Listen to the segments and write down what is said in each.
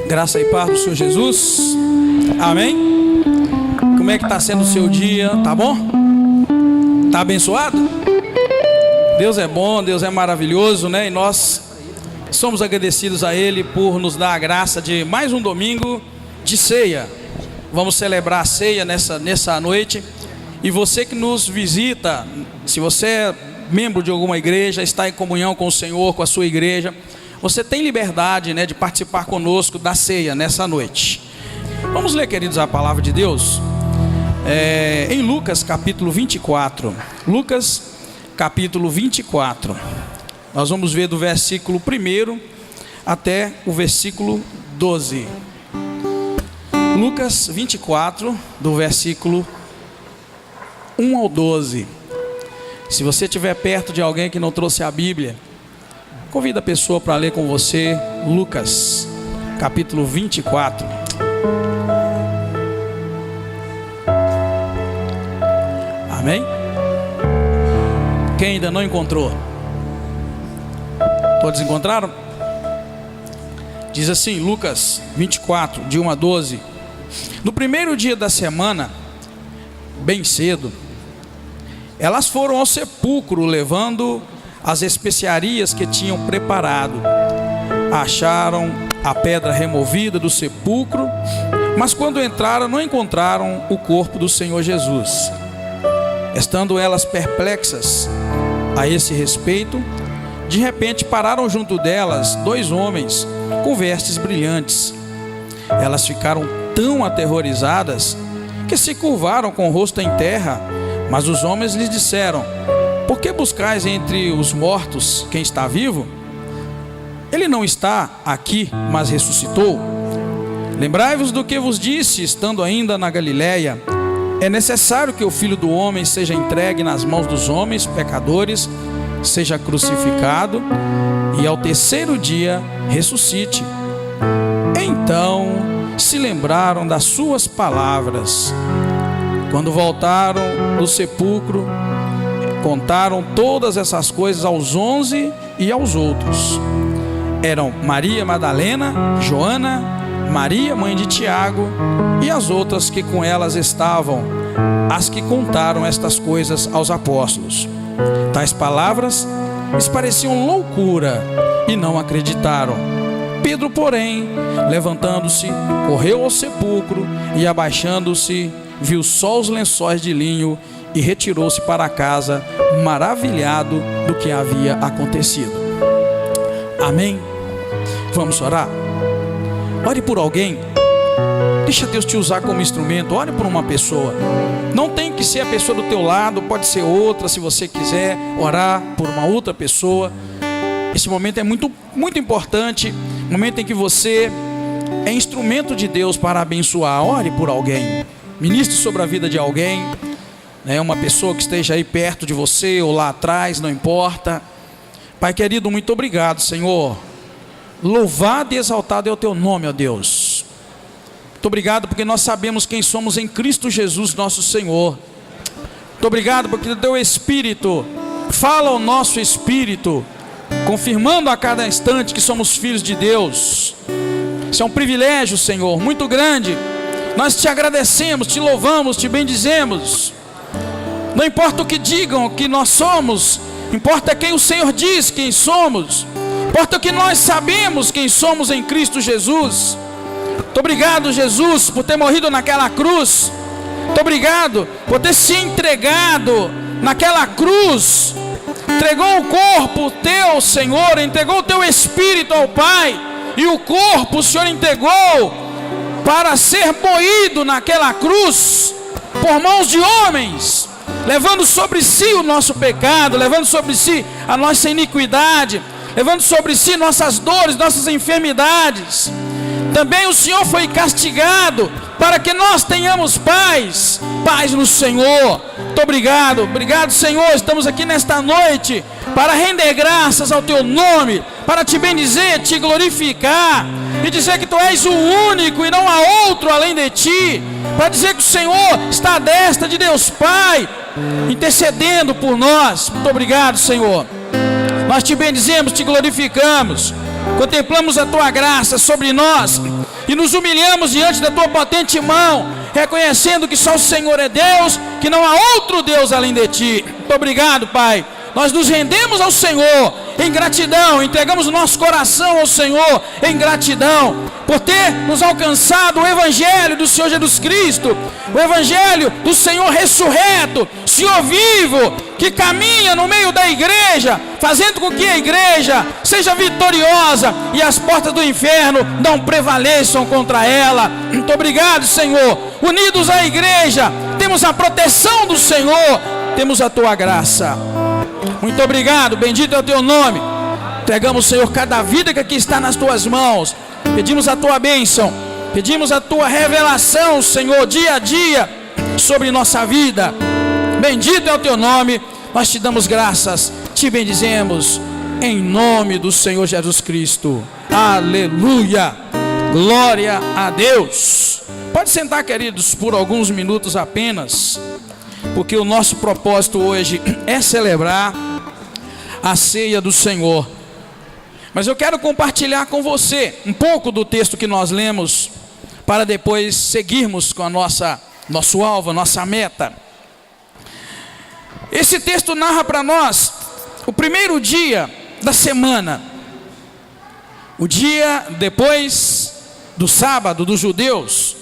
Graça e paz do Senhor Jesus. Amém? Como é que está sendo o seu dia? Tá bom? Tá abençoado? Deus é bom, Deus é maravilhoso, né? E nós somos agradecidos a Ele por nos dar a graça de mais um domingo de ceia. Vamos celebrar a ceia nessa noite. E você que nos visita, se você é membro de alguma igreja, está em comunhão com o Senhor, com a sua igreja, você tem liberdade, né, de participar conosco da ceia nessa noite. Vamos ler, queridos, a palavra de Deus em Lucas capítulo 24. Lucas capítulo 24. Nós vamos ver do versículo 1 até o versículo 12. Lucas 24, do versículo 1 ao 12. Se você estiver perto de alguém que não trouxe a Bíblia, convida a pessoa para ler com você. Lucas capítulo 24. Amém? Quem ainda não encontrou? Todos encontraram? Diz assim, Lucas 24, de 1 a 12. No primeiro dia da semana, bem cedo, elas foram ao sepulcro levando as especiarias que tinham preparado. Acharam a pedra removida do sepulcro, mas quando entraram não encontraram o corpo do Senhor Jesus. Estando elas perplexas a esse respeito, de repente pararam junto delas 2 homens com vestes brilhantes. Elas ficaram tão aterrorizadas que se curvaram com o rosto em terra. Mas os homens lhes disseram: por que buscais entre os mortos quem está vivo? Ele não está aqui, mas ressuscitou. Lembrai-vos do que vos disse, estando ainda na Galiléia: é necessário que o Filho do Homem seja entregue nas mãos dos homens pecadores, seja crucificado e ao terceiro dia ressuscite. Então se lembraram das suas palavras. Quando voltaram do sepulcro, contaram todas essas coisas aos 11 e aos outros. Eram Maria Madalena, Joana, Maria, mãe de Tiago, e as outras que com elas estavam, as que contaram estas coisas aos apóstolos. Tais palavras lhes pareciam loucura e não acreditaram. Pedro, porém, levantando-se, correu ao sepulcro e, abaixando-se, viu só os lençóis de linho e retirou-se para casa, maravilhado do que havia acontecido. Amém? Vamos orar? Ore por alguém. Deixa Deus te usar como instrumento. Ore por uma pessoa. Não tem que ser a pessoa do teu lado, pode ser outra, se você quiser orar por uma outra pessoa. Esse momento é muito, muito importante. Momento em que você é instrumento de Deus para abençoar. Ore por alguém. Ministre sobre a vida de alguém, né? Uma pessoa que esteja aí perto de você ou lá atrás, não importa. Pai querido, muito obrigado, Senhor. Louvado e exaltado é o teu nome, ó Deus. Muito obrigado porque nós sabemos quem somos em Cristo Jesus, nosso Senhor. Muito obrigado porque o teu Espírito fala ao nosso espírito, confirmando a cada instante que somos filhos de Deus. Isso é um privilégio, Senhor, muito grande. Nós te agradecemos, te louvamos, te bendizemos. Não importa o que digam que nós somos, importa quem o Senhor diz quem somos. Importa o que nós sabemos quem somos em Cristo Jesus. Muito obrigado, Jesus, por ter morrido naquela cruz. Muito obrigado por ter se entregado naquela cruz. Entregou o corpo teu, Senhor, entregou o teu Espírito ao Pai. E o corpo o Senhor entregou para ser moído naquela cruz por mãos de homens, levando sobre si o nosso pecado, levando sobre si a nossa iniquidade, levando sobre si nossas dores, nossas enfermidades. Também o Senhor foi castigado para que nós tenhamos paz no Senhor. Muito obrigado, obrigado, Senhor. Estamos aqui nesta noite para render graças ao teu nome, para te bendizer, te glorificar e dizer que tu és o único e não há outro além de ti, para dizer que o Senhor está à destra de Deus Pai, intercedendo por nós. Muito obrigado, Senhor. Nós te bendizemos, te glorificamos, contemplamos a tua graça sobre nós e nos humilhamos diante da tua potente mão, reconhecendo que só o Senhor é Deus, que não há outro Deus além de ti. Muito obrigado, Pai. Nós nos rendemos ao Senhor em gratidão, entregamos o nosso coração ao Senhor em gratidão, por ter nos alcançado o Evangelho do Senhor Jesus Cristo, o Evangelho do Senhor ressurreto, Senhor vivo, que caminha no meio da igreja, fazendo com que a igreja seja vitoriosa e as portas do inferno não prevaleçam contra ela. Muito obrigado, Senhor. Unidos à igreja, temos a proteção do Senhor, temos a tua graça. Muito obrigado, bendito é o teu nome. Entregamos, Senhor, cada vida que aqui está nas tuas mãos. Pedimos a tua bênção, pedimos a tua revelação, Senhor, dia a dia sobre nossa vida. Bendito é o teu nome, nós te damos graças, te bendizemos em nome do Senhor Jesus Cristo. Aleluia, glória a Deus. Pode sentar, queridos, por alguns minutos apenas, porque o nosso propósito hoje é celebrar a ceia do Senhor. Mas eu quero compartilhar com você um pouco do texto que nós lemos, para depois seguirmos com a nosso alvo, a nossa meta. Esse texto narra para nós o primeiro dia da semana, o dia depois do sábado dos judeus.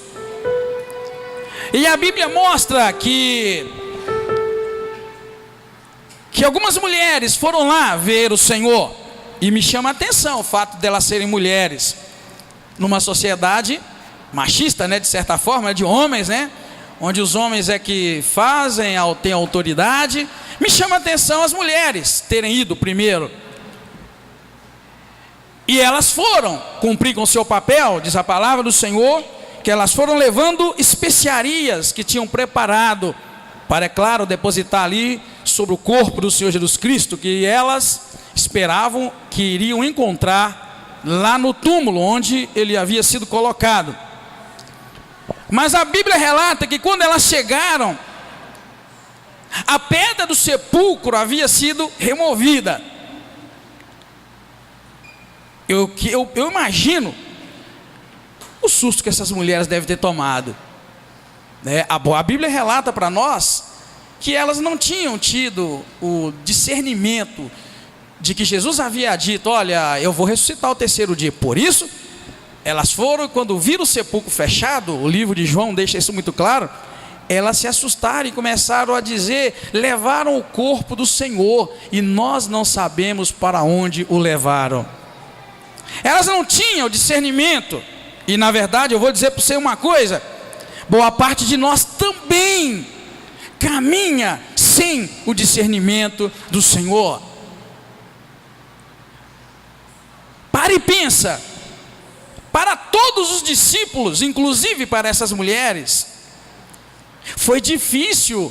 E a Bíblia mostra que algumas mulheres foram lá ver o Senhor. E me chama a atenção o fato delas serem mulheres, numa sociedade machista, né, de certa forma, de homens, né, onde os homens é que fazem, têm autoridade. Me chama a atenção as mulheres terem ido primeiro. E elas foram cumprir com seu papel, diz a palavra do Senhor, que elas foram levando especiarias que tinham preparado para, é claro, depositar ali sobre o corpo do Senhor Jesus Cristo, que elas esperavam que iriam encontrar lá no túmulo onde ele havia sido colocado. Mas a Bíblia relata que quando elas chegaram, a pedra do sepulcro havia sido removida. Eu imagino o susto que essas mulheres devem ter tomado, né? A Bíblia relata para nós que elas não tinham tido o discernimento de que Jesus havia dito: olha, eu vou ressuscitar ao terceiro dia. Por isso, elas foram, quando viram o sepulcro fechado, o livro de João deixa isso muito claro, elas se assustaram e começaram a dizer: levaram o corpo do Senhor e nós não sabemos para onde o levaram. Elas não tinham discernimento. E na verdade eu vou dizer para você uma coisa: boa parte de nós também caminha sem o discernimento do Senhor. Para e pensa, para todos os discípulos, inclusive para essas mulheres, foi difícil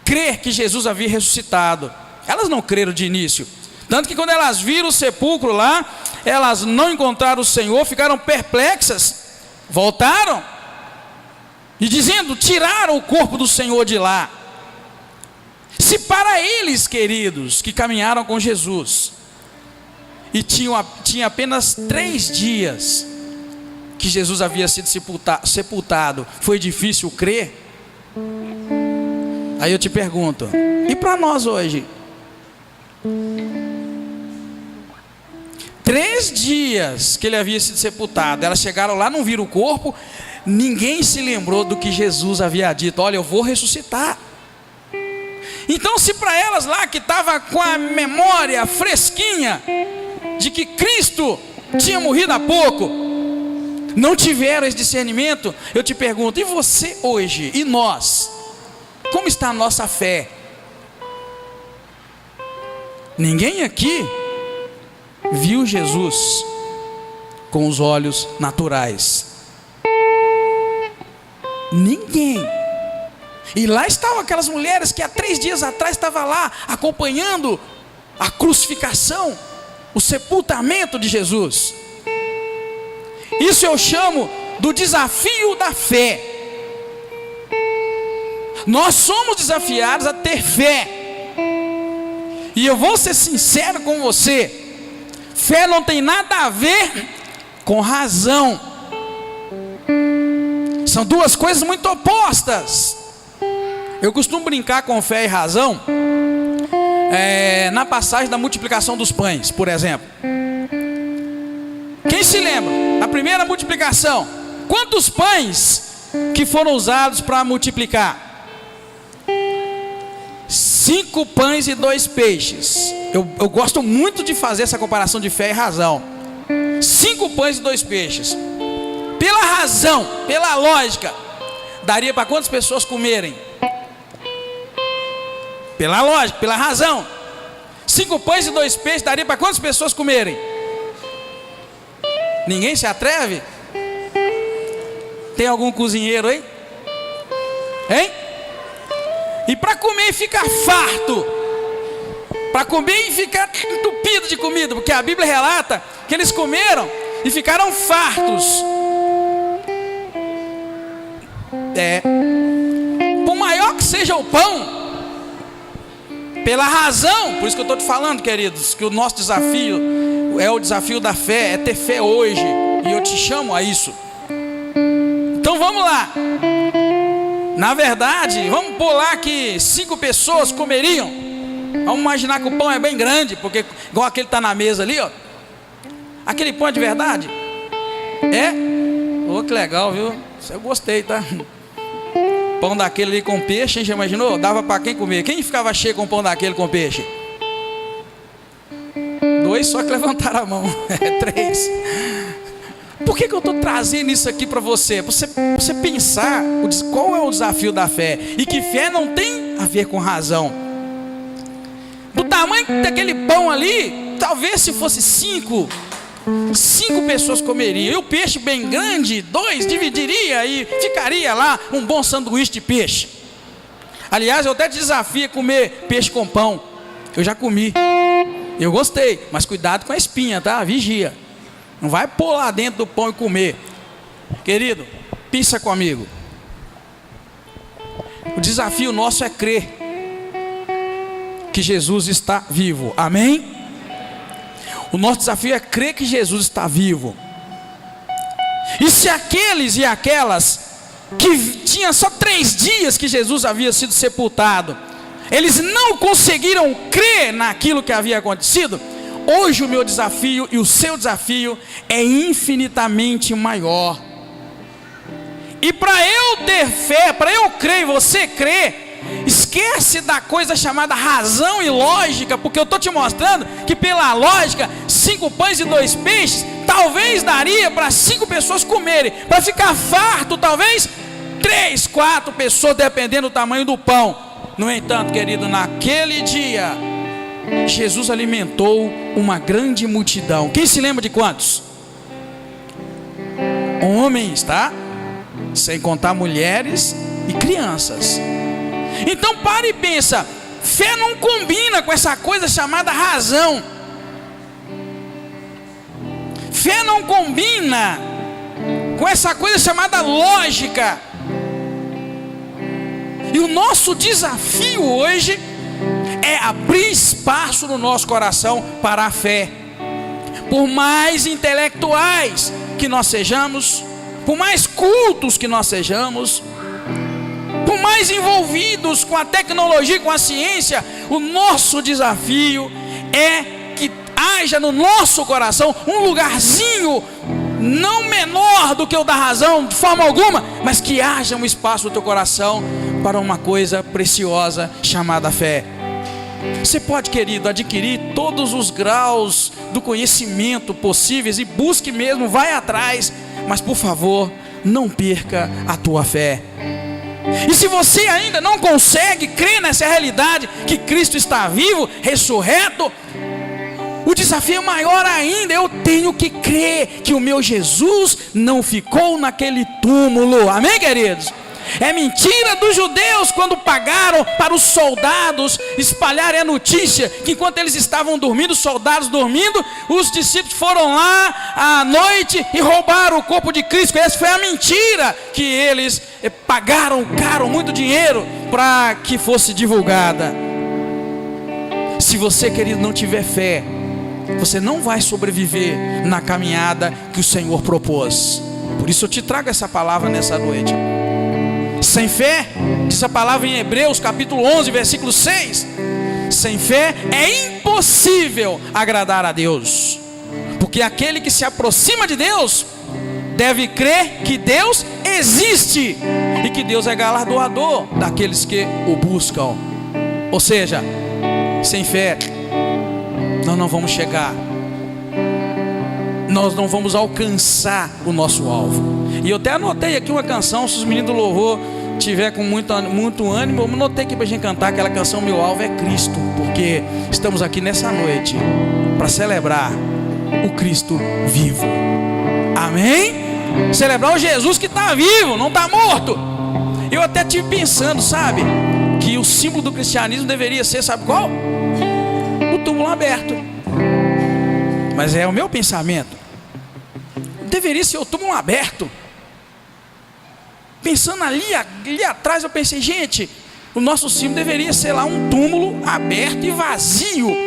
crer que Jesus havia ressuscitado. Elas não creram de início, tanto que quando elas viram o sepulcro lá, elas não encontraram o Senhor, ficaram perplexas, voltaram e dizendo: tiraram o corpo do Senhor de lá. Se para eles, queridos, que caminharam com Jesus e tinha apenas 3 dias que Jesus havia sido sepultado, foi difícil crer, aí eu te pergunto, e para nós hoje? 3 dias que ele havia sido sepultado, elas chegaram lá, não viram o corpo, ninguém se lembrou do que Jesus havia dito: olha, eu vou ressuscitar. Então, se para elas lá, que estava com a memória fresquinha de que Cristo tinha morrido há pouco, não tiveram esse discernimento, eu te pergunto, e você hoje, e nós, como está a nossa fé? Ninguém aqui viu Jesus com os olhos naturais. Ninguém. E lá estavam aquelas mulheres que há 3 dias atrás estavam lá acompanhando a crucificação, o sepultamento de Jesus. Isso eu chamo do desafio da fé. Nós somos desafiados a ter fé. E eu vou ser sincero com você: fé não tem nada a ver com razão. São duas coisas muito opostas. Eu costumo brincar com fé e razão na passagem da multiplicação dos pães, por exemplo. Quem se lembra? Na primeira multiplicação, quantos pães que foram usados para multiplicar? 5 pães e 2 peixes. Eu gosto muito de fazer essa comparação de fé e razão. 5 pães e 2 peixes. Pela razão, pela lógica, daria para quantas pessoas comerem? Pela lógica, pela razão, 5 pães e 2 peixes daria para quantas pessoas comerem? Ninguém se atreve? Tem algum cozinheiro aí? Hein? E para comer e ficar farto, para comer e ficar entupido de comida, porque a Bíblia relata que eles comeram e ficaram fartos. Por maior que seja o pão, pela razão, por isso que eu estou te falando, queridos, que o nosso desafio é o desafio da fé, é ter fé hoje, e eu te chamo a isso. Então vamos lá. Na verdade, vamos pular que 5 pessoas comeriam. Vamos imaginar que o pão é bem grande, porque igual aquele que está na mesa ali, ó. Aquele pão é de verdade? É? Oh, que legal, viu? Isso eu gostei, tá? Pão daquele ali com peixe, hein? Já imaginou? Dava para quem comer? Quem ficava cheio com pão daquele com peixe? 2 só que levantaram a mão. 3. Por que eu estou trazendo isso aqui para você? Para você pensar qual é o desafio da fé. E que fé não tem a ver com razão. Do tamanho daquele pão ali, talvez se fosse 5 pessoas comeriam. E o peixe bem grande, 2 dividiria e ficaria lá um bom sanduíche de peixe. Aliás, eu até desafio a comer peixe com pão. Eu já comi. Eu gostei, mas cuidado com a espinha, tá? Vigia. Não vai pôr lá dentro do pão e comer. Querido, pensa comigo. O desafio nosso é crer que Jesus está vivo. Amém? O nosso desafio é crer que Jesus está vivo. E se aqueles e aquelas que tinham só 3 dias que Jesus havia sido sepultado, eles não conseguiram crer naquilo que havia acontecido, hoje o meu desafio e o seu desafio é infinitamente maior. E para eu ter fé, para eu crer e você crer, esquece da coisa chamada razão e lógica, porque eu estou te mostrando que pela lógica 5 pães e 2 peixes talvez daria para 5 pessoas comerem, para ficar farto talvez 3, 4 pessoas, dependendo do tamanho do pão. No entanto, querido, naquele dia Jesus alimentou uma grande multidão. Quem se lembra de quantos? Homens, tá? Sem contar mulheres e crianças. Então para e pensa, fé não combina com essa coisa chamada razão. Fé não combina com essa coisa chamada lógica. E o nosso desafio hoje é abrir espaço no nosso coração para a fé. Por mais intelectuais que nós sejamos, por mais cultos que nós sejamos, por mais envolvidos com a tecnologia e com a ciência, o nosso desafio é que haja no nosso coração um lugarzinho, não menor do que o da razão, de forma alguma, mas que haja um espaço no teu coração para uma coisa preciosa chamada fé. Você pode, querido, adquirir todos os graus do conhecimento possíveis e busque mesmo, vai atrás, mas por favor, não perca a tua fé. E se você ainda não consegue crer nessa realidade que Cristo está vivo, ressurreto, o desafio é maior ainda. Eu tenho que crer que o meu Jesus não ficou naquele túmulo. Amém, queridos? É mentira dos judeus quando pagaram para os soldados espalharem a notícia que enquanto eles estavam dormindo, os soldados dormindo, os discípulos foram lá à noite e roubaram o corpo de Cristo. Essa foi a mentira que eles pagaram caro, muito dinheiro, para que fosse divulgada. Se você, querido, não tiver fé, você não vai sobreviver na caminhada que o Senhor propôs. Por isso eu te trago essa palavra nessa noite. Sem fé, diz a palavra em Hebreus capítulo 11, versículo 6, sem fé é impossível agradar a Deus, porque aquele que se aproxima de Deus deve crer que Deus existe e que Deus é galardoador daqueles que o buscam. Ou seja, sem fé nós não vamos chegar, nós não vamos alcançar o nosso alvo. E eu até anotei aqui uma canção, se os meninos do louvor tiver com muito ânimo, eu anotei aqui para a gente cantar aquela canção Meu Alvo é Cristo, porque estamos aqui nessa noite para celebrar o Cristo vivo. Amém? Celebrar o Jesus que está vivo, não está morto. Eu até estive pensando, sabe, que o símbolo do cristianismo deveria ser, sabe qual? O túmulo aberto. Mas é o meu pensamento. Deveria ser o túmulo aberto. Pensando ali atrás, eu pensei, gente, o nosso símbolo deveria ser lá um túmulo aberto e vazio,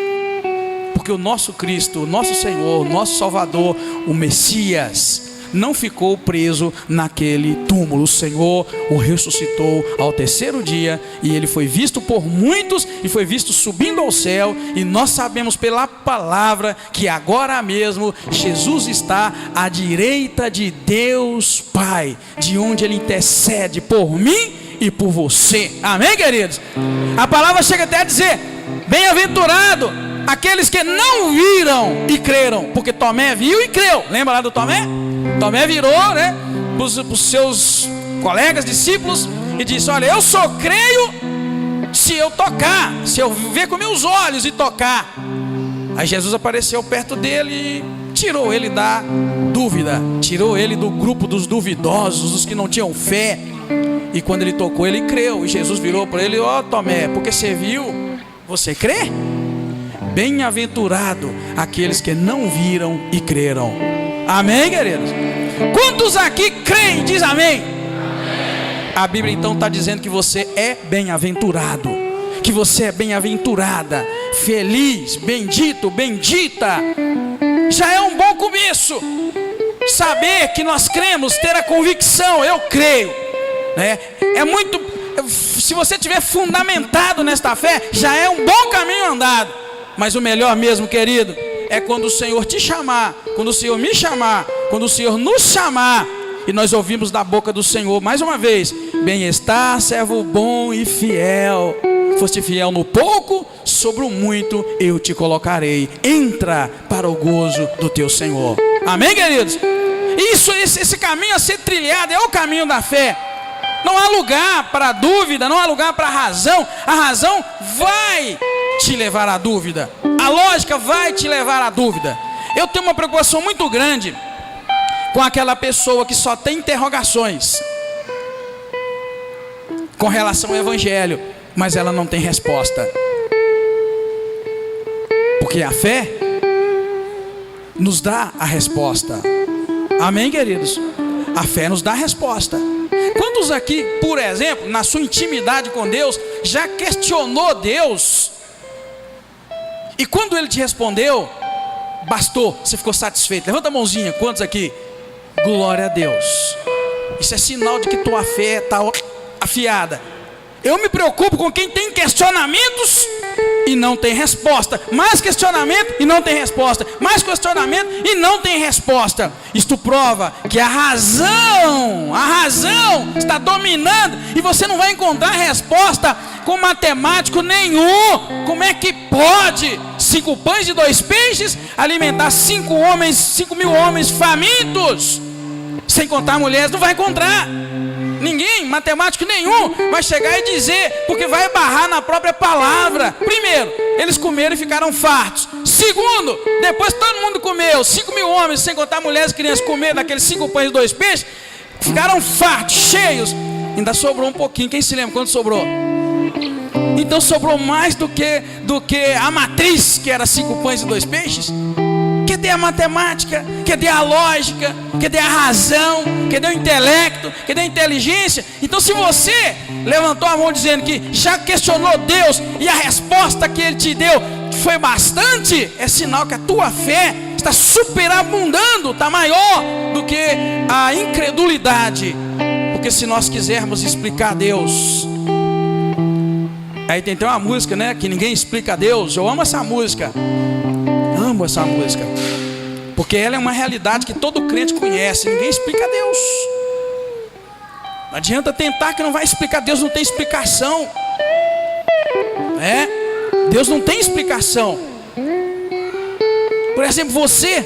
porque o nosso Cristo, o nosso Senhor, o nosso Salvador, o Messias, não ficou preso naquele túmulo. O Senhor o ressuscitou ao terceiro dia, e ele foi visto por muitos, e foi visto subindo ao céu, e nós sabemos pela palavra que agora mesmo Jesus está à direita de Deus Pai, de onde ele intercede por mim e por você. Amém, queridos? A palavra chega até a dizer: bem-aventurado aqueles que não viram e creram, porque Tomé viu e creu. Lembra lá do Tomé? Tomé virou, né, para os seus colegas, discípulos, e disse: olha, eu só creio se eu tocar, se eu ver com meus olhos e tocar. Aí Jesus apareceu perto dele e tirou ele da dúvida, tirou ele do grupo dos duvidosos, dos que não tinham fé. E quando ele tocou, ele creu. E Jesus virou para ele: ó, Tomé, porque você viu, você crê? Bem-aventurado aqueles que não viram e creram. Amém, queridos? Quantos aqui creem? Diz amém. A Bíblia então está dizendo que você é bem-aventurado, que você é bem-aventurada, feliz, bendito, bendita. Já é um bom começo. Saber que nós cremos, ter a convicção, eu creio, né? É muito. Se você tiver fundamentado nesta fé, já é um bom caminho andado. Mas o melhor mesmo, querido, é quando o Senhor te chamar, quando o Senhor me chamar, quando o Senhor nos chamar, e nós ouvimos da boca do Senhor, mais uma vez: bem-estar, servo bom e fiel, foste fiel no pouco, sobre o muito eu te colocarei, entra para o gozo do teu Senhor. Amém, queridos? Esse caminho a ser trilhado é o caminho da fé. Não há lugar para dúvida, não há lugar para razão. A razão vai te levar à dúvida, a lógica vai te levar à dúvida. Eu tenho uma preocupação muito grande com aquela pessoa que só tem interrogações com relação ao Evangelho, mas ela não tem resposta. Porque a fé nos dá a resposta. Amém, queridos? A fé nos dá a resposta. Quantos aqui, por exemplo, na sua intimidade com Deus, já questionou Deus? E quando Ele te respondeu, bastou, você ficou satisfeito? Levanta a mãozinha, quantos aqui? Glória a Deus. Isso é sinal de que tua fé está afiada. Eu me preocupo com quem tem questionamentos e não tem resposta. Mais questionamento e não tem resposta. Mais questionamento e não tem resposta. Isto prova que a razão está dominando, e você não vai encontrar resposta com matemático nenhum. Como é que pode 5 pães e 2 peixes alimentar 5 mil homens famintos? Sem contar mulheres, não vai encontrar. Ninguém, matemático nenhum, vai chegar e dizer, porque vai barrar na própria palavra. Primeiro, eles comeram e ficaram fartos. Segundo, depois todo mundo comeu, 5 mil homens, sem contar mulheres e crianças, comeram daqueles 5 pães e 2 peixes, ficaram fartos, cheios. Ainda sobrou um pouquinho. Quem se lembra quanto sobrou? Então sobrou mais do que a matriz, que era 5 pães e 2 peixes. Cadê a matemática? Cadê a lógica? Cadê a razão? Cadê o intelecto? Cadê a inteligência? Então, se você levantou a mão dizendo que já questionou Deus, e a resposta que Ele te deu foi bastante, é sinal que a tua fé está superabundando, está maior do que a incredulidade. Porque se nós quisermos explicar a Deus, aí tem uma música, né, que ninguém explica a Deus. Eu amo essa música, porque ela é uma realidade que todo crente conhece. Ninguém explica a Deus. Não adianta tentar, que não vai explicar. Deus não tem explicação. Deus não tem explicação. Por exemplo, você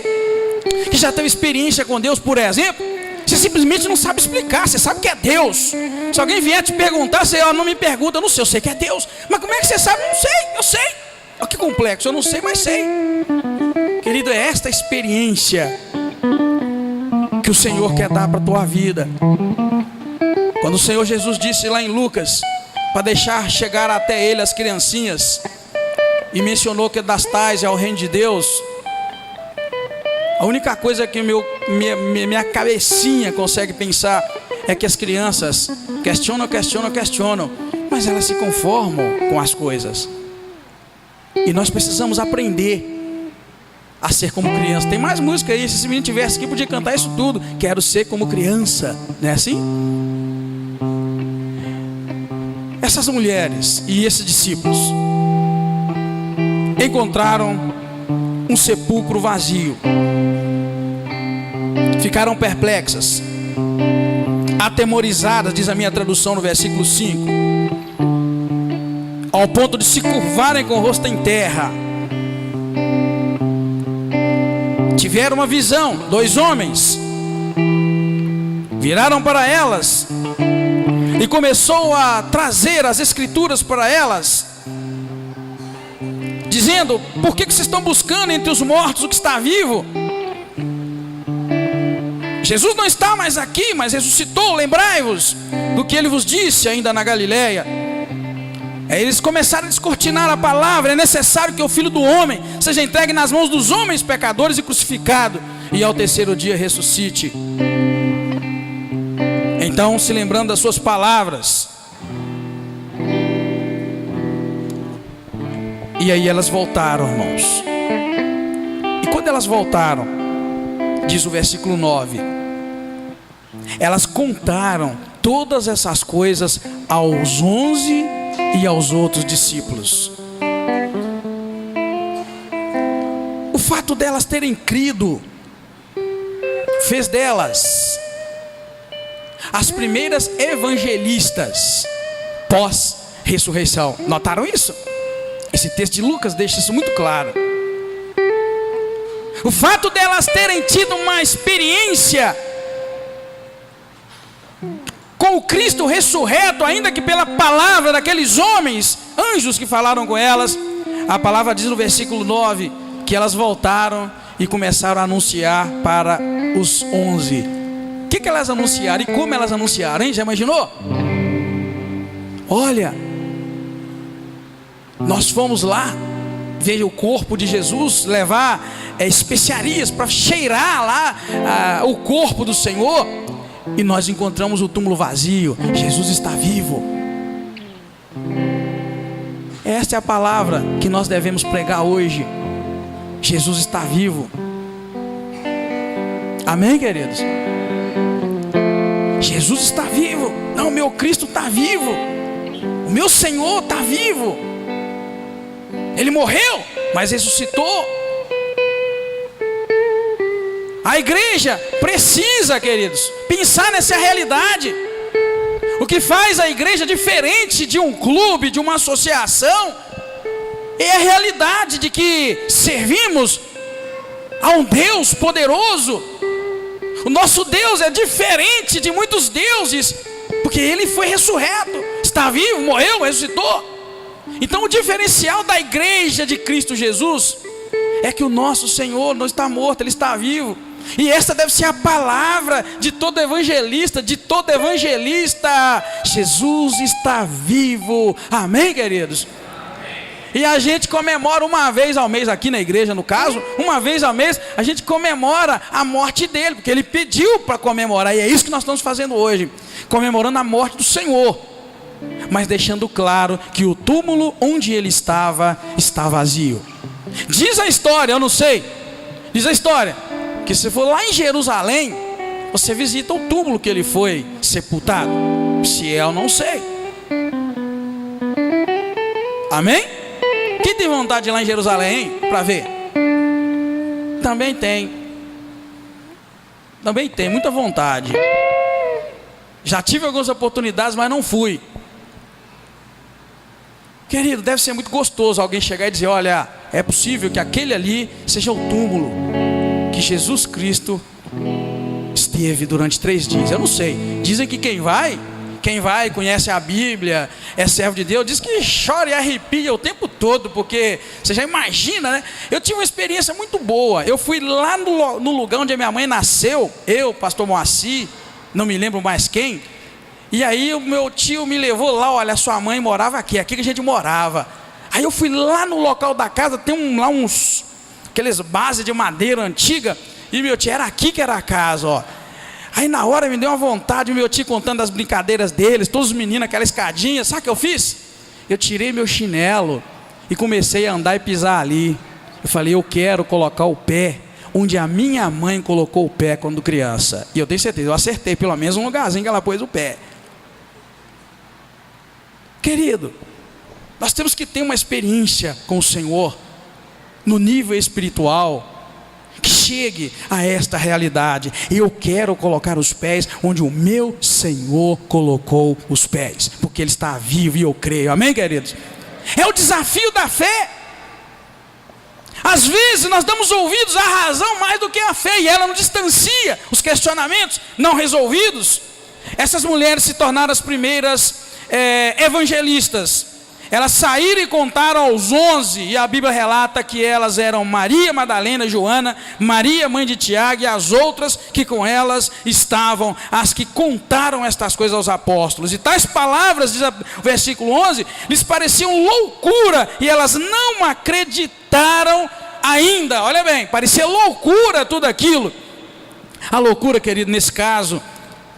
que já teve experiência com Deus, por exemplo, você simplesmente não sabe explicar. Você sabe que é Deus. Se alguém vier te perguntar, você não me pergunta, eu não sei, eu sei que é Deus. Mas como é que você sabe? Eu não sei, eu sei. Olha que complexo, eu não sei, mas sei. Querido, é esta experiência que o Senhor quer dar para a tua vida. Quando o Senhor Jesus disse lá em Lucas, para deixar chegar até Ele as criancinhas, e mencionou que das tais é o reino de Deus, a única coisa que minha cabecinha consegue pensar é que as crianças questionam, mas elas se conformam com as coisas. E nós precisamos aprender a ser como criança. Tem mais música aí, se esse menino tivesse aqui, podia cantar isso tudo. Quero ser como criança, não é assim? Essas mulheres e esses discípulos encontraram um sepulcro vazio. Ficaram perplexas, atemorizadas, diz a minha tradução no versículo 5, ao ponto de se curvarem com o rosto em terra. Tiveram uma visão. 2 homens viraram para elas e começou a trazer as escrituras para elas, dizendo: por que vocês estão buscando entre os mortos o que está vivo? Jesus não está mais aqui, mas ressuscitou. Lembrai-vos do que Ele vos disse ainda na Galileia. Eles começaram a descortinar a palavra. É necessário que o Filho do Homem seja entregue nas mãos dos homens pecadores e crucificado, e ao 3º dia ressuscite. Então, se lembrando das suas palavras, e aí elas voltaram, irmãos. E quando elas voltaram, diz o versículo 9, elas contaram todas essas coisas aos 11 e aos outros discípulos. O fato delas terem crido fez delas as primeiras evangelistas pós-ressurreição. Notaram isso? Esse texto de Lucas deixa isso muito claro. O fato delas terem tido uma experiência com o Cristo ressurreto, ainda que pela palavra daqueles homens, anjos que falaram com elas, a palavra diz no versículo 9, que elas voltaram e começaram a anunciar para os 11. O que elas anunciaram e como elas anunciaram, hein? Já imaginou? Olha, nós fomos lá ver o corpo de Jesus, levar especiarias para cheirar lá o corpo do Senhor, e nós encontramos o túmulo vazio. Jesus está vivo. Esta é a palavra que nós devemos pregar hoje. Jesus está vivo. Amém, queridos? Jesus está vivo. Não, meu Cristo está vivo. O meu Senhor está vivo. Ele morreu, mas ressuscitou. A igreja precisa, queridos, pensar nessa realidade. O que faz a igreja diferente de um clube, de uma associação, é a realidade de que servimos a um Deus poderoso. O nosso Deus é diferente de muitos deuses, porque Ele foi ressurreto, está vivo, morreu, ressuscitou. Então o diferencial da igreja de Cristo Jesus é que o nosso Senhor não está morto, Ele está vivo. E essa deve ser a palavra de todo evangelista, Jesus está vivo. Amém, queridos? E a gente comemora uma vez ao mês aqui na igreja, no caso, uma vez ao mês a gente comemora a morte dele, porque ele pediu para comemorar, e é isso que nós estamos fazendo hoje, comemorando a morte do Senhor, mas deixando claro que o túmulo onde ele estava está vazio. Diz a história, eu não sei, diz a história, que se for lá em Jerusalém, você visita o túmulo que ele foi sepultado. Se é, eu não sei. Amém? Quem tem vontade de ir lá em Jerusalém para ver? Também tem. Também tem, muita vontade. Já tive algumas oportunidades, mas não fui. Querido, deve ser muito gostoso alguém chegar e dizer: olha, é possível que aquele ali seja o túmulo que Jesus Cristo esteve durante 3 dias. Eu não sei. Dizem que quem vai, conhece a Bíblia, é servo de Deus, diz que chora e arrepia o tempo todo, porque você já imagina, né? Eu tive uma experiência muito boa. Eu fui lá no lugar onde a minha mãe nasceu, eu, pastor Moacir, não me lembro mais quem. E aí o meu tio me levou lá: olha, sua mãe morava aqui que a gente morava. Aí eu fui lá no local da casa, tem lá aqueles bases de madeira antiga, e meu tio, era aqui que era a casa, ó. Aí na hora me deu uma vontade, o meu tio contando as brincadeiras deles, todos os meninos, aquela escadinha. Sabe o que eu fiz? Eu tirei meu chinelo e comecei a andar e pisar ali. Eu falei: eu quero colocar o pé onde a minha mãe colocou o pé quando criança. E eu tenho certeza, eu acertei pelo menos um lugarzinho que ela pôs o pé. Querido, nós temos que ter uma experiência com o Senhor no nível espiritual que chegue a esta realidade. Eu quero colocar os pés onde o meu Senhor colocou os pés, porque Ele está vivo e eu creio. Amém, queridos? É o desafio da fé. Às vezes nós damos ouvidos à razão mais do que à fé, e ela não distancia os questionamentos não resolvidos. Essas mulheres se tornaram as primeiras evangelistas. Elas saíram e contaram aos 11, e a Bíblia relata que elas eram Maria Madalena, Joana, Maria mãe de Tiago, e as outras que com elas estavam, as que contaram estas coisas aos apóstolos. E tais palavras, diz o versículo 11, lhes pareciam loucura, e elas não acreditaram ainda. Olha bem, parecia loucura tudo aquilo. A loucura, querido, nesse caso,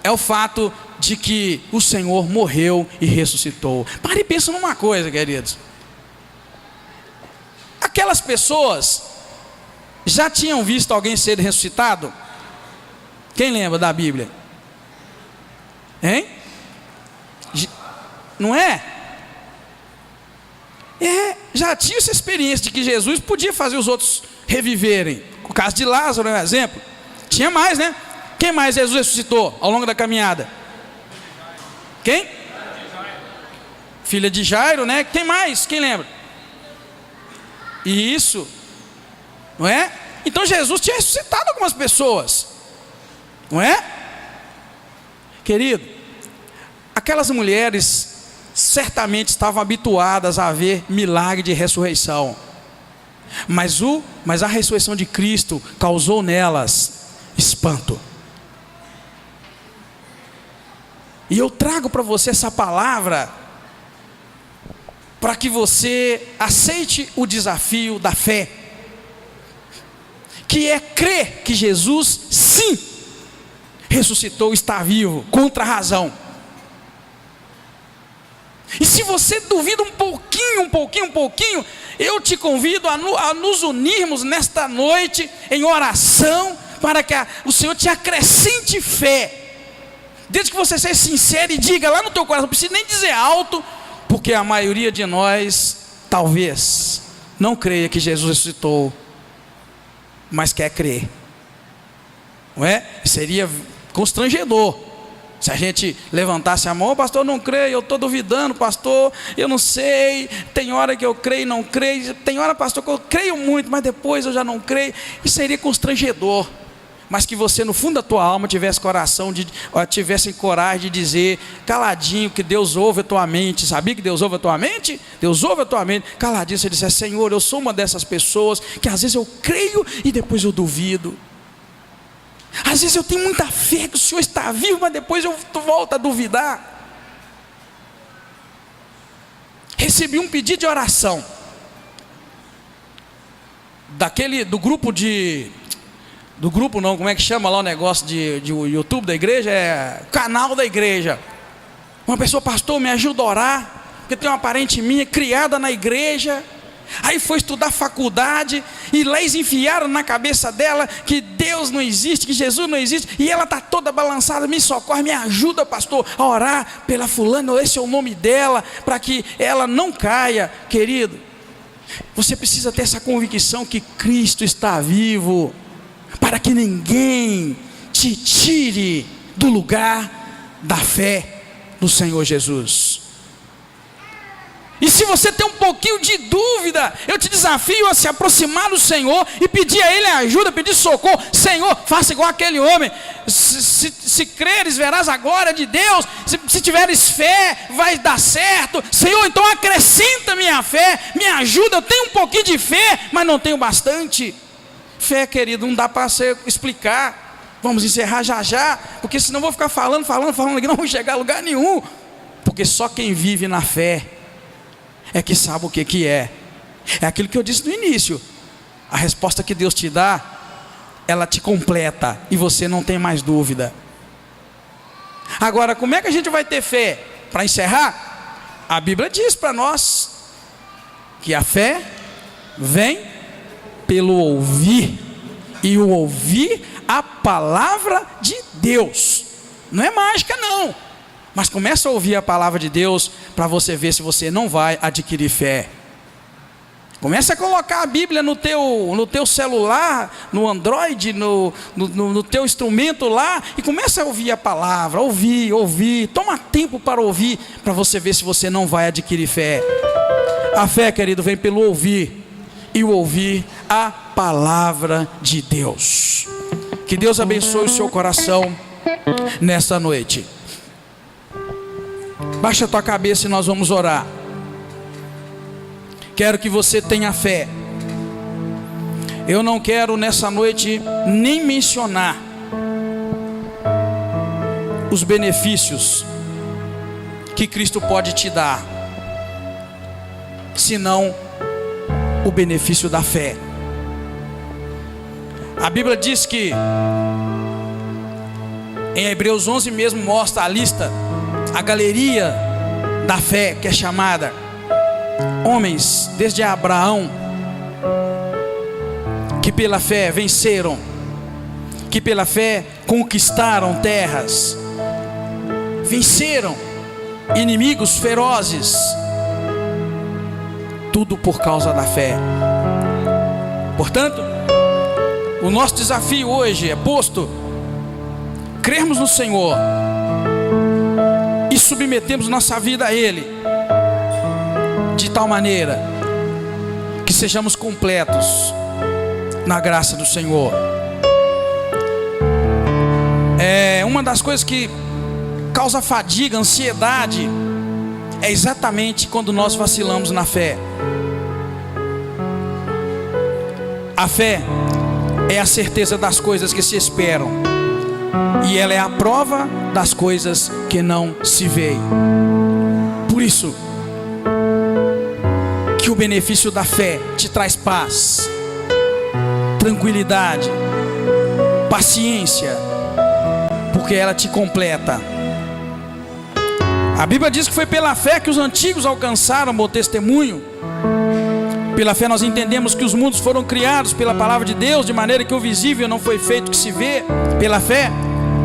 é o fato de que o Senhor morreu e ressuscitou. Pare e pensa numa coisa, queridos. Aquelas pessoas já tinham visto alguém ser ressuscitado? Quem lembra da Bíblia? Hein? Não é? Já tinha essa experiência de que Jesus podia fazer os outros reviverem. O caso de Lázaro é um exemplo. Tinha mais, né? Quem mais Jesus ressuscitou ao longo da caminhada? Quem? Filha de Jairo, né? Quem mais? Quem lembra? E isso, não é? Então Jesus tinha ressuscitado algumas pessoas, não é? Querido, aquelas mulheres certamente estavam habituadas a ver milagre de ressurreição, mas a ressurreição de Cristo causou nelas espanto. E eu trago para você essa palavra para que você aceite o desafio da fé, que é crer que Jesus sim ressuscitou, está vivo, contra a razão. E se você duvida um pouquinho, eu te convido a nos unirmos nesta noite em oração, para que o Senhor te acrescente fé. Desde que você seja sincero e diga lá no teu coração, não precisa nem dizer alto, porque a maioria de nós, talvez, não creia que Jesus ressuscitou, mas quer crer, não é? Seria constrangedor se a gente levantasse a mão: pastor, eu não creio, eu estou duvidando, pastor, eu não sei, tem hora que eu creio e não creio, tem hora, pastor, que eu creio muito, mas depois eu já não creio. Isso seria constrangedor. Mas que você no fundo da tua alma tivesse tivesse coragem de dizer caladinho que Deus ouve a tua mente. Sabia que Deus ouve a tua mente? Deus ouve a tua mente. Caladinho você disser: Senhor, eu sou uma dessas pessoas que às vezes eu creio e depois eu duvido. Às vezes eu tenho muita fé que o Senhor está vivo, mas depois eu volto a duvidar. Recebi um pedido de oração do grupo não, como é que chama lá o negócio de YouTube da igreja? É canal da igreja. Uma pessoa: pastor, me ajuda a orar, porque tem uma parente minha criada na igreja, Aí foi estudar faculdade, e lá eles enfiaram na cabeça dela que Deus não existe, que Jesus não existe, e ela está toda balançada. Me socorre, me ajuda, pastor, a orar pela fulana, esse é o nome dela, para que ela não caia. Querido, você precisa ter essa convicção que Cristo está vivo, para que ninguém te tire do lugar da fé no Senhor Jesus. E se você tem um pouquinho de dúvida, eu te desafio a se aproximar do Senhor e pedir a Ele ajuda, pedir socorro. Senhor, faça igual aquele homem. Se creres, verás a glória de Deus. Se tiveres fé, vai dar certo. Senhor, então acrescenta minha fé, me ajuda. Eu tenho um pouquinho de fé, mas não tenho bastante. Fé, querido, não dá para explicar. Vamos encerrar já, porque senão eu vou ficar falando aqui, não vou chegar a lugar nenhum. Porque só quem vive na fé é que sabe o que é. É aquilo que eu disse no início. A resposta que Deus te dá, ela te completa e você não tem mais dúvida. Agora, como é que a gente vai ter fé? Para encerrar, a Bíblia diz para nós que a fé vem pelo ouvir, e o ouvir a palavra de Deus. Não é mágica não, mas começa a ouvir a palavra de Deus, para você ver se você não vai adquirir fé. Começa a colocar a Bíblia no teu celular, no Android, no teu instrumento lá, e começa a ouvir a palavra, ouvir, toma tempo para ouvir, para você ver se você não vai adquirir fé. A fé, querido, vem pelo ouvir, e o ouvir a palavra de Deus. Que Deus abençoe o seu coração nesta noite. Baixa a tua cabeça e nós vamos orar. Quero que você tenha fé. Eu não quero nessa noite nem mencionar os benefícios que Cristo pode te dar, senão o benefício da fé. A Bíblia diz que em Hebreus 11 mesmo mostra a lista, a galeria da fé, que é chamada homens desde Abraão, que pela fé venceram, que pela fé conquistaram terras, venceram inimigos ferozes, tudo por causa da fé. Portanto, o nosso desafio hoje é posto crermos no Senhor e submetemos nossa vida a Ele, de tal maneira que sejamos completos na graça do Senhor. Uma das coisas que causa fadiga, ansiedade, é exatamente quando nós vacilamos na fé. A fé é a certeza das coisas que se esperam, e ela é a prova das coisas que não se veem. Por isso que o benefício da fé te traz paz, tranquilidade, paciência, porque ela te completa. A Bíblia diz que foi pela fé que os antigos alcançaram o bom testemunho. Pela fé nós entendemos que os mundos foram criados pela palavra de Deus, de maneira que o visível não foi feito que se vê. Pela fé,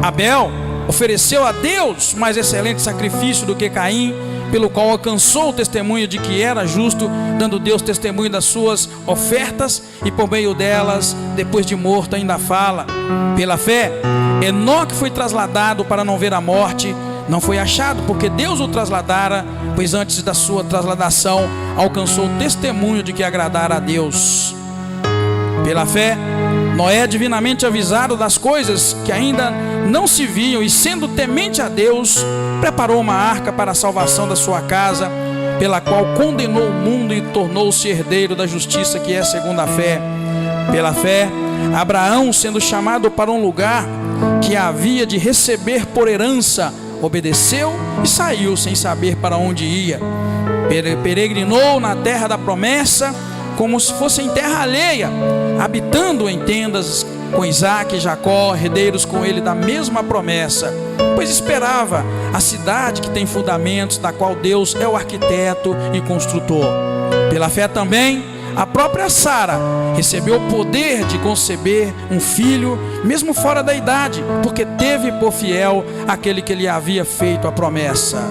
Abel ofereceu a Deus mais excelente sacrifício do que Caim, pelo qual alcançou o testemunho de que era justo, dando Deus testemunho das suas ofertas, e por meio delas, depois de morto, ainda fala. Pela fé, Enoque foi trasladado para não ver a morte, não foi achado, porque Deus o trasladara, pois antes da sua trasladação alcançou o testemunho de que agradara a Deus. Pela fé, Noé, divinamente avisado das coisas que ainda não se viam, e sendo temente a Deus, preparou uma arca para a salvação da sua casa, pela qual condenou o mundo e tornou-se herdeiro da justiça, que é segundo a fé. Pela fé, Abraão, sendo chamado para um lugar que havia de receber por herança, obedeceu e saiu sem saber para onde ia. Peregrinou na terra da promessa, como se fosse em terra alheia, habitando em tendas com Isaque e Jacó, herdeiros com ele da mesma promessa, pois esperava a cidade que tem fundamentos, da qual Deus é o arquiteto e construtor. Pela fé também, a própria Sara recebeu o poder de conceber um filho, mesmo fora da idade, porque teve por fiel aquele que lhe havia feito a promessa.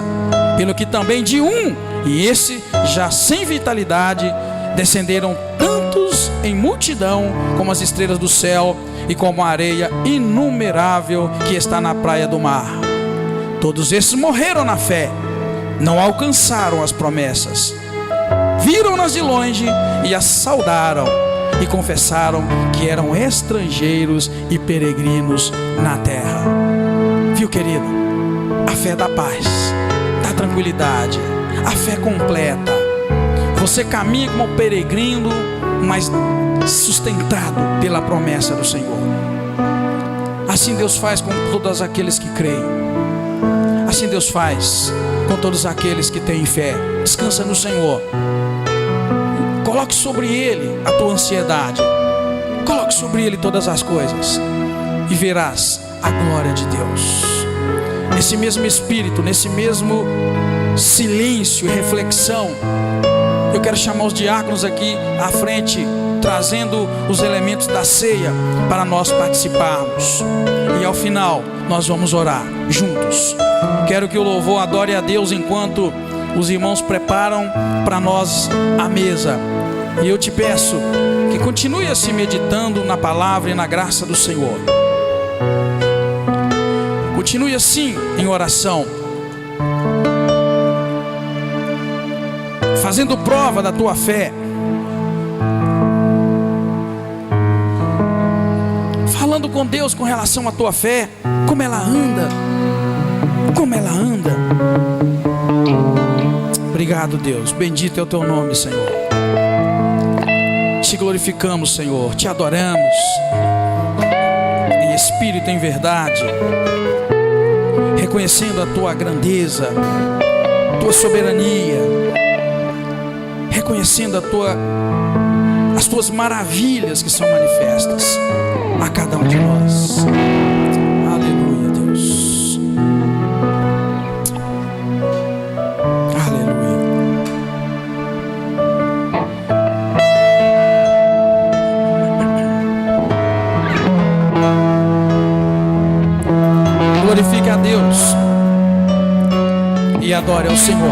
Pelo que também de um, e esse já sem vitalidade, descenderam tantos em multidão como as estrelas do céu e como a areia inumerável que está na praia do mar. Todos esses morreram na fé, não alcançaram as promessas, viram-nas de longe e as saudaram e confessaram que eram estrangeiros e peregrinos na terra. Viu, querido? A fé dá paz, dá tranquilidade, a fé completa. Você caminha como peregrino, mas sustentado pela promessa do Senhor. Assim Deus faz com todos aqueles que creem. Assim Deus faz com todos aqueles que têm fé. Descansa no Senhor. Coloque sobre Ele a tua ansiedade. Coloque sobre Ele todas as coisas e verás a glória de Deus. Nesse mesmo espírito, nesse mesmo silêncio e reflexão, eu quero chamar os diáconos aqui à frente, trazendo os elementos da ceia para nós participarmos. E ao final nós vamos orar juntos. Quero que o louvor adore a Deus enquanto os irmãos preparam para nós a mesa. E eu te peço que continue assim meditando na palavra e na graça do Senhor. Continue assim em oração, fazendo prova da tua fé, falando com Deus com relação à tua fé, como ela anda, Obrigado, Deus, bendito é o teu nome, Senhor. Te glorificamos, Senhor, te adoramos em espírito e em verdade, reconhecendo a tua grandeza, tua soberania, reconhecendo as tuas maravilhas que são manifestas a cada um de nós. Aleluia, Deus. Aleluia. Glorifique a Deus e adore ao Senhor.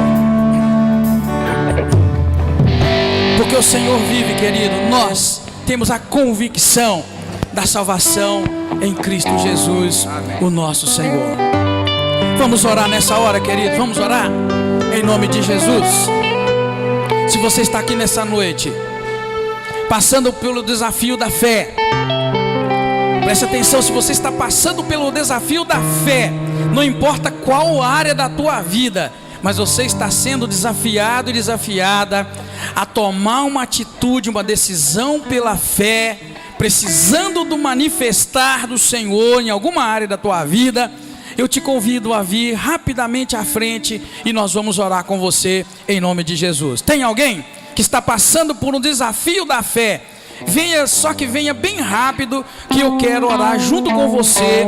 Porque o Senhor vive, querido. Nós temos a convicção da salvação em Cristo Jesus, o nosso Senhor. Vamos orar nessa hora, querido. Vamos orar em nome de Jesus. Se você está aqui nessa noite passando pelo desafio da fé, preste atenção. Se você está passando pelo desafio da fé, não importa qual área da tua vida, mas você está sendo desafiado e desafiada a tomar uma atitude, uma decisão pela fé, precisando do manifestar do Senhor em alguma área da tua vida, eu te convido a vir rapidamente à frente e nós vamos orar com você em nome de Jesus. Tem alguém que está passando por um desafio da fé? Venha, só que venha bem rápido, que eu quero orar junto com você.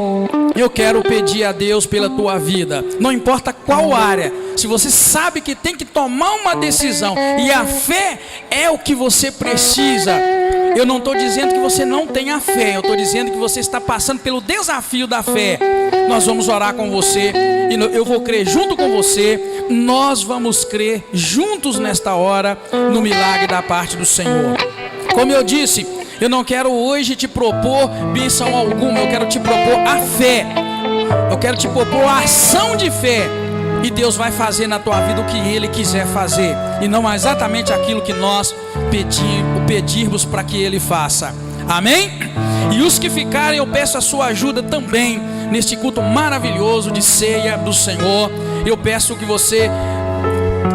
Eu quero pedir a Deus pela tua vida, não importa qual área. Se você sabe que tem que tomar uma decisão e a fé é o que você precisa, eu não estou dizendo que você não tenha fé, eu estou dizendo que você está passando pelo desafio da fé. Nós vamos orar com você e eu vou crer junto com você. Nós vamos crer juntos nesta hora no milagre da parte do Senhor. Como eu disse, eu não quero hoje te propor bênção alguma, eu quero te propor a fé. Eu quero te propor a ação de fé. E Deus vai fazer na tua vida o que Ele quiser fazer, e não exatamente aquilo que nós pedirmos para que Ele faça. Amém? E os que ficarem, eu peço a sua ajuda também neste culto maravilhoso de ceia do Senhor. Eu peço que você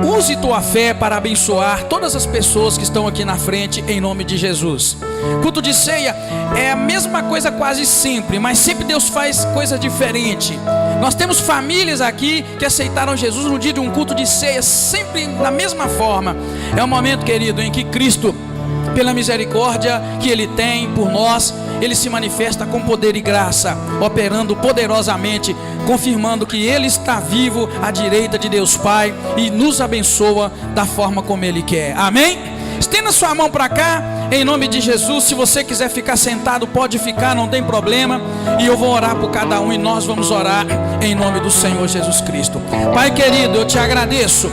use tua fé para abençoar todas as pessoas que estão aqui na frente, em nome de Jesus. Culto de ceia é a mesma coisa quase sempre, mas sempre Deus faz coisa diferente. Nós temos famílias aqui que aceitaram Jesus no dia de um culto de ceia, sempre da mesma forma. É um momento, querido, em que Cristo, pela misericórdia que Ele tem por nós, Ele se manifesta com poder e graça, operando poderosamente, confirmando que Ele está vivo à direita de Deus Pai e nos abençoa da forma como Ele quer. Amém? Estenda sua mão para cá, em nome de Jesus. Se você quiser ficar sentado, pode ficar, não tem problema. E eu vou orar por cada um, e nós vamos orar em nome do Senhor Jesus Cristo. Pai querido, eu te agradeço,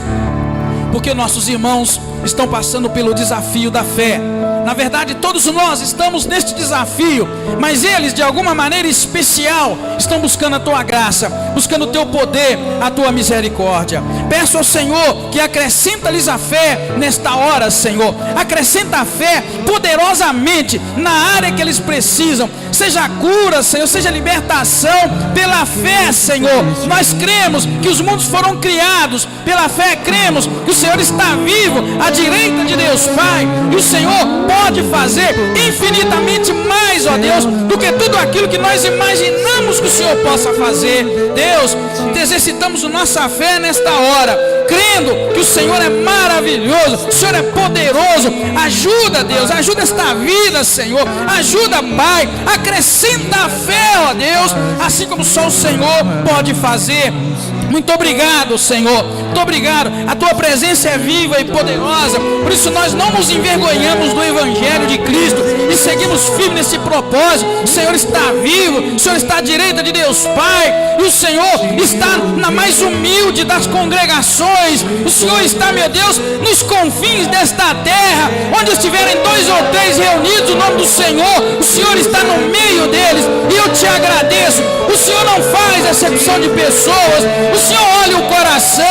porque nossos irmãos estão passando pelo desafio da fé. Na verdade, todos nós estamos neste desafio, mas eles, de alguma maneira especial, estão buscando a tua graça, buscando o teu poder, a tua misericórdia. Peço ao Senhor que acrescenta-lhes a fé nesta hora, Senhor. Acrescenta a fé poderosamente na área que eles precisam. Seja cura, Senhor, seja libertação pela fé, Senhor. Nós cremos que os mundos foram criados pela fé, cremos que o Senhor está vivo à direita de Deus Pai, e o Senhor pode fazer infinitamente mais, ó Deus, do que tudo aquilo que nós imaginamos que o Senhor possa fazer. Deus, exercitamos a nossa fé nesta hora, crendo que o Senhor é maravilhoso, o Senhor é poderoso. Ajuda, Deus, ajuda esta vida, Senhor. Ajuda, Pai, acrescenta a fé, ó Deus, assim como só o Senhor pode fazer. Muito obrigado, Senhor, muito obrigado. A tua presença é viva e poderosa, por isso nós não nos envergonhamos do Evangelho de Cristo e seguimos firmes nesse propósito. O Senhor está vivo, o Senhor está à direita de Deus Pai, e o Senhor está na mais humilde das congregações. O Senhor está, meu Deus, nos confins desta terra, onde estiverem 2 ou 3 reunidos o nome do Senhor, o Senhor está no meio deles, e eu te agradeço. O Senhor não faz acepção de pessoas, o Senhor olha o coração,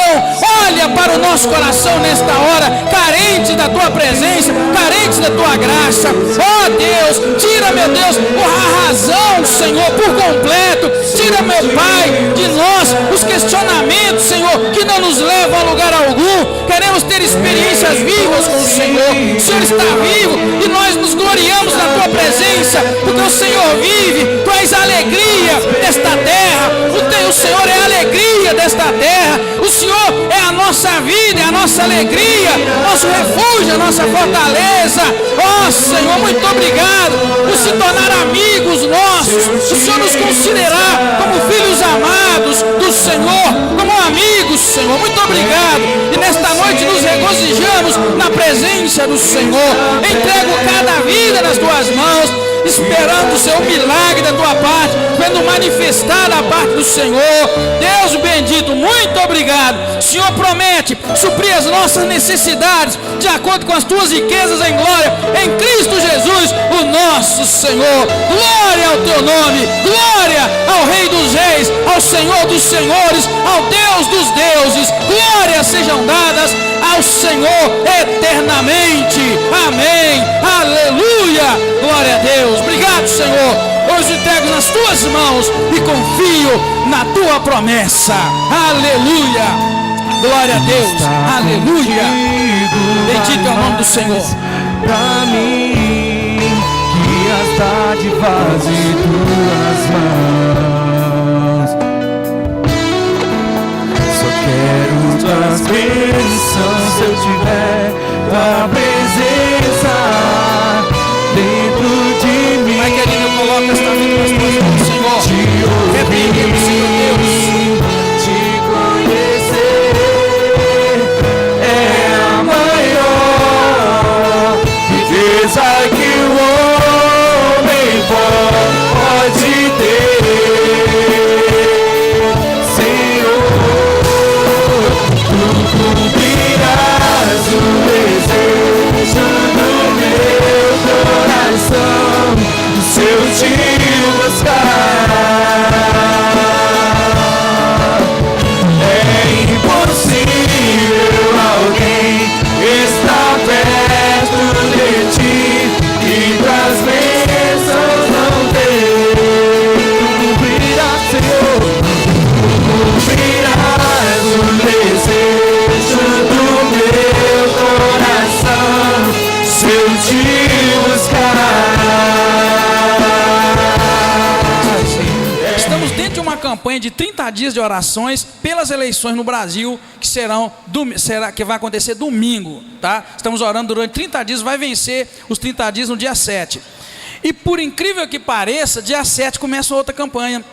olha para o nosso coração nesta hora, carente da tua presença, carente da tua graça. Ó Deus, tira, meu Deus, a razão, Senhor, por completo. Tira, meu Pai, de nós os questionamentos, Senhor, que não nos levam a lugar algum. Queremos ter experiências vivas com o Senhor. O Senhor está vivo e nós nos gloriamos na tua presença, porque o Senhor vive. Tu és a alegria desta terra, o Senhor é a alegria desta terra. O Senhor é a nossa vida, é a nossa alegria, nosso refúgio, a nossa fortaleza. Ó Senhor, muito obrigado por se tornar amigos nossos, o Senhor nos considerar como filhos amados do Senhor, como amigos, Senhor. Muito obrigado. E nesta noite nos regozijamos na presença do Senhor. Entrego cada vida nas tuas mãos, esperando o seu milagre da tua parte, vendo manifestar da parte do Senhor. Deus bendito, muito obrigado. O Senhor promete suprir as nossas necessidades de acordo com as tuas riquezas em glória em Cristo Jesus, o nosso Senhor. Glória ao teu nome, glória ao Rei dos Reis, ao Senhor dos Senhores, ao Deus dos deuses. Glórias sejam dadas ao Senhor eternamente. Amém. Aleluia. Glória a Deus. Obrigado, Senhor. Hoje entrego nas tuas mãos e confio na tua promessa. Aleluia. Glória a Deus. Aleluia. Bendito é o nome do Senhor. Pra mim, que as dádivas de tuas mãos, só quero tuas bênçãos. Se eu tiver tua presença dentro de mim, Pai querido, eu coloco esta vida nas tuas mãos, Senhor. Repreendemos, Senhor Deus. te conhecer é a maior riqueza que o homem pode ter. Senhor, tu cumprirás o desejo do meu coração, se eu te buscar. É impossível alguém estar perto de ti e pras bênçãos não ter. Tu cumprirás, Senhor, tu cumprirás o desejo do meu coração, se eu te buscar. Estamos dentro de uma campanha de 30 dias de orações pelas eleições no Brasil, que vai acontecer domingo, tá? Estamos orando durante 30 dias, vai vencer os 30 dias no dia 7. E por incrível que pareça, dia 7 começa outra campanha.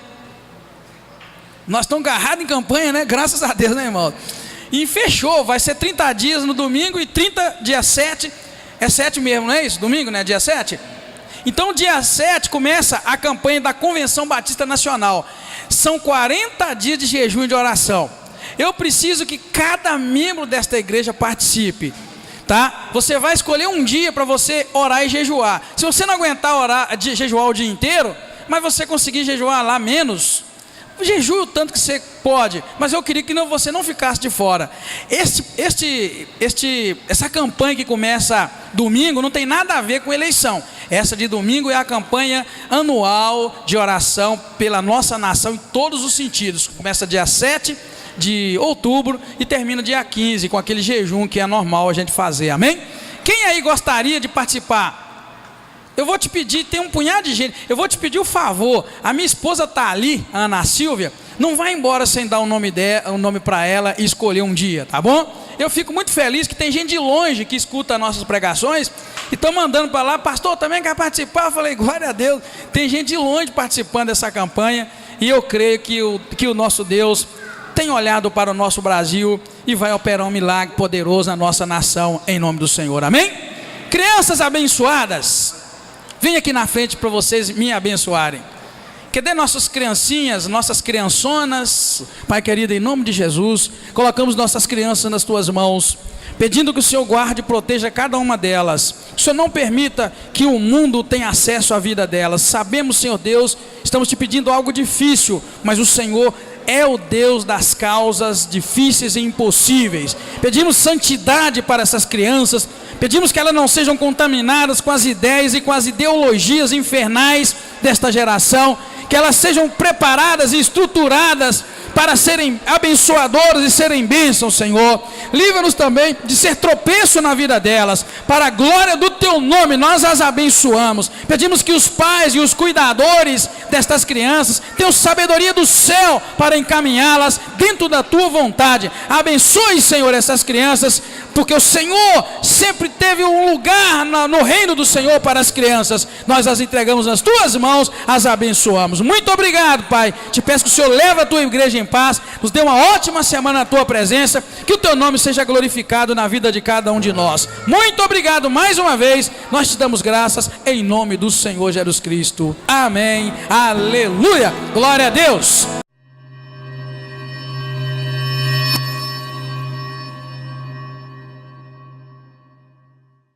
Nós estamos agarrados em campanha, né? Graças a Deus, né, irmão? E fechou, vai ser 30 dias no domingo e 30 dia 7 É 7 mesmo, não é isso? Domingo, né? Dia 7? Então, dia 7 começa a campanha da Convenção Batista Nacional. São 40 dias de jejum e de oração. Eu preciso que cada membro desta igreja participe, tá? Você vai escolher um dia para você orar e jejuar. Se você não aguentar jejuar o dia inteiro, mas você conseguir jejuar lá menos, jejue o tanto que você pode, mas eu queria que você não ficasse de fora. Essa campanha que começa domingo não tem nada a ver com eleição. Essa de domingo é a campanha anual de oração pela nossa nação em todos os sentidos. Começa dia 7 de outubro e termina dia 15 com aquele jejum que é normal a gente fazer, amém? Quem aí gostaria de participar? Eu vou te pedir, tem um punhado de gente, eu vou te pedir o favor, a minha esposa está ali, a Ana Silvia, não vai embora sem dar um nome para ela e escolher um dia, tá bom? Eu fico muito feliz que tem gente de longe que escuta nossas pregações e estão mandando para lá, pastor, também quer participar? Eu falei, glória a Deus, tem gente de longe participando dessa campanha e eu creio que o nosso Deus tem olhado para o nosso Brasil e vai operar um milagre poderoso na nossa nação, em nome do Senhor, amém? Crianças abençoadas, vem aqui na frente para vocês me abençoarem. Cadê nossas criancinhas, nossas criançonas? Pai querido, em nome de Jesus, colocamos nossas crianças nas tuas mãos, pedindo que o Senhor guarde e proteja cada uma delas. Que o Senhor não permita que o mundo tenha acesso à vida delas. Sabemos, Senhor Deus, estamos te pedindo algo difícil, mas o Senhor é o Deus das causas difíceis e impossíveis. Pedimos santidade para essas crianças, pedimos que elas não sejam contaminadas com as ideias e com as ideologias infernais desta geração, que elas sejam preparadas e estruturadas para serem abençoadoras e serem bênçãos, Senhor. Livra-nos também de ser tropeço na vida delas, para a glória do Teu nome, nós as abençoamos. Pedimos que os pais e os cuidadores destas crianças tenham sabedoria do céu para encaminhá-las dentro da Tua vontade. Abençoe, Senhor, essas crianças, porque o Senhor sempre teve um lugar no reino do Senhor para as crianças. Nós as entregamos nas Tuas mãos, as abençoamos. Muito obrigado, Pai. Te peço que o Senhor leve a Tua igreja em paz, nos dê uma ótima semana na Tua presença, que o Teu nome seja glorificado na vida de cada um de nós. Muito obrigado mais uma vez, nós te damos graças em nome do Senhor Jesus Cristo. Amém, aleluia, glória a Deus.